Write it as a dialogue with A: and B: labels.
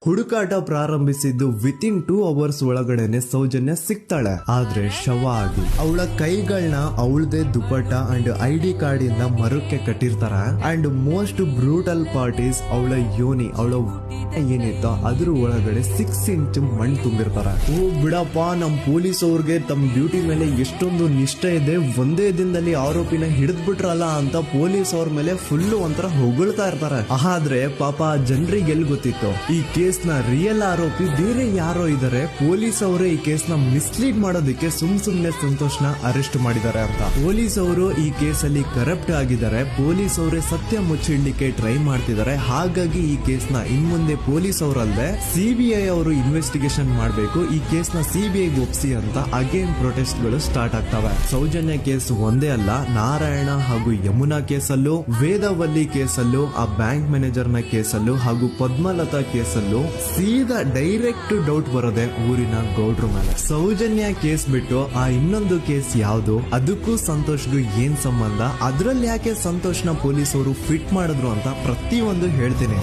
A: ಹುಡುಕಾಟ ಪ್ರಾರಂಭಿಸಿದ್ದು within 2 hours ಒಳಗಡೆನೆ ಸೌಜನ್ಯ ಸಿಗ್ತಾಳೆ, ಆದ್ರೆ ಶವ ಆಗಿ. ಅವಳ ಕೈಗಳನ್ನ ಅವಳದೇ ದುಪಟ್ಟ ಅಂಡ್ ID ಕಾರ್ಡ್ ಇಂದ ಮರಕ್ಕೆ ಕಟ್ಟಿರ್ತಾರ. And most brutal part is ಅವಳ ಯೋನಿ, ಅವಳ ಏನಿತ್ತೋ ಅದ್ರ ಒಳಗಡೆ 6 ಇಂಚ್ ಮಣ್ಣು ತುಂಬಿರ್ತಾರ. ಓ ಬಿಡಪ್ಪ, ನಮ್ ಪೊಲೀಸ್ ಅವ್ರಿಗೆ ತಮ್ಮ ಡ್ಯೂಟಿ ಮೇಲೆ ಎಷ್ಟೊಂದು ನಿಷ್ಠೆ ಇದೆ, ಒಂದೇ ದಿನದಲ್ಲಿ ಆರೋಪಿನ ಹಿಡಿದ್ ಬಿಟ್ರಲ್ಲ ಅಂತ ಪೊಲೀಸ್ ಅವ್ರ ಮೇಲೆ ಫುಲ್ ಒಂಥರ ಹೊಗಳ್ತಾ ಇರ್ತಾರೆ. ಆದ್ರೆ ಪಾಪ ಜನರಿಗೆ ಎಲ್ಲಿ ಗೊತ್ತಿತ್ತು ಈ ಕೇಸ್ ನ ರಿಯಲ್ ಆರೋಪಿ ಬೇರೆ ಯಾರೋ ಇದಾರೆ, ಪೊಲೀಸ್ ಅವರೇ ಈ ಕೇಸ್ ನ ಮಿಸ್ಲೀಡ್ ಮಾಡೋದಕ್ಕೆ ಸುಮ್ನೆ ಸಂತೋಷ್ನ ಅರೆಸ್ಟ್ ಮಾಡಿದ್ದಾರೆ ಅಂತ. ಪೊಲೀಸ್ ಅವರು ಈ ಕೇಸ್ ಅಲ್ಲಿ ಕರಪ್ಟ್ ಆಗಿದ್ದಾರೆ, ಪೊಲೀಸ್ ಅವರೇ ಸತ್ಯ ಮುಚ್ಚಿಡ್ಲಿಕ್ಕೆ ಟ್ರೈ ಮಾಡ್ತಿದ್ದಾರೆ. ಹಾಗಾಗಿ ಈ ಕೇಸ್ ನ ಇನ್ಮುಂದೆ ಪೊಲೀಸ್ ಅವರಲ್ಲದೆ CBI ಅವರು ಇನ್ವೆಸ್ಟಿಗೇಷನ್ ಮಾಡಬೇಕು, ಈ ಕೇಸ್ ನ CBI ಒಪ್ಸಿ ಅಂತ ಅಗೇನ್ ಪ್ರೊಟೆಸ್ಟ್ ಗಳು ಸ್ಟಾರ್ಟ್ ಆಗ್ತವೆ. ಸೌಜನ್ಯ ಕೇಸ್ ಒಂದೇ ಅಲ್ಲ, ನಾರಾಯಣ ಹಾಗೂ ಯಮುನಾ ಕೇಸಲ್ಲೂ, ವೇದವಲ್ಲಿ ಕೇಸಲ್ಲೂ, ಆ ಬ್ಯಾಂಕ್ ಮ್ಯಾನೇಜರ್ ನ ಕೇಸಲ್ಲೂ ಹಾಗೂ ಪದ್ಮಲತಾ ಕೇಸಲ್ಲೂ ಸೀದಾ ಡೈರೆಕ್ಟ್ ಡೌಟ್ ಬರೋದೆ ಊರಿನ ಗೌಡ್ರ ಮೇಲೆ. ಸೌಜನ್ಯ ಕೇಸ್ ಬಿಟ್ಟು ಆ ಇನ್ನೊಂದು ಕೇಸ್ ಯಾವ್ದು, ಅದಕ್ಕೂ ಸಂತೋಷ್ಗೂ ಏನ್ ಸಂಬಂಧ, ಅದ್ರಲ್ಲಿ ಯಾಕೆ ಸಂತೋಷ್ನ ಪೊಲೀಸ್ ಅವರು ಫಿಟ್ ಮಾಡಿದ್ರು ಅಂತ ಪ್ರತಿಯೊಂದು ಹೇಳ್ತೀನಿ.